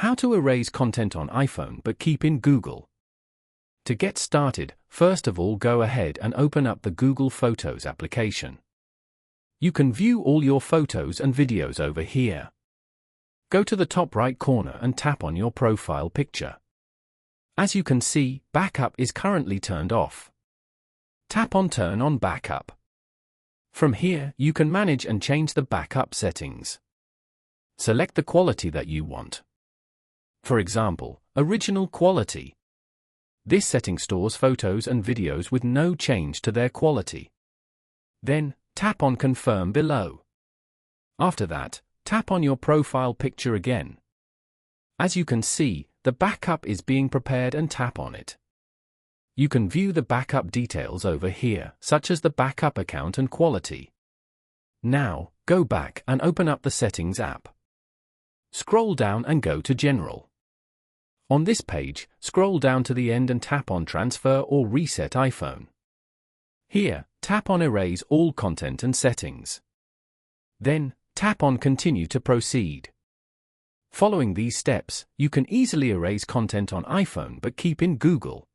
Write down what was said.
How to erase content on iPhone but keep in Google. To get started, first of all go ahead and open up the Google Photos application. You can view all your photos and videos over here. Go to the top right corner and tap on your profile picture. As you can see, backup is currently turned off. Tap on Turn on Backup. From here, you can manage and change the backup settings. Select the quality that you want. For example, original quality. This setting stores photos and videos with no change to their quality. Then, tap on Confirm below. After that, tap on your profile picture again. As you can see, the backup is being prepared and tap on it. You can view the backup details over here, such as the backup account and quality. Now, go back and open up the Settings app. Scroll down and go to General. On this page, scroll down to the end and tap on Transfer or Reset iPhone. Here, tap on Erase all content and settings. Then, tap on Continue to proceed. Following these steps, you can easily erase content on iPhone but keep in Google.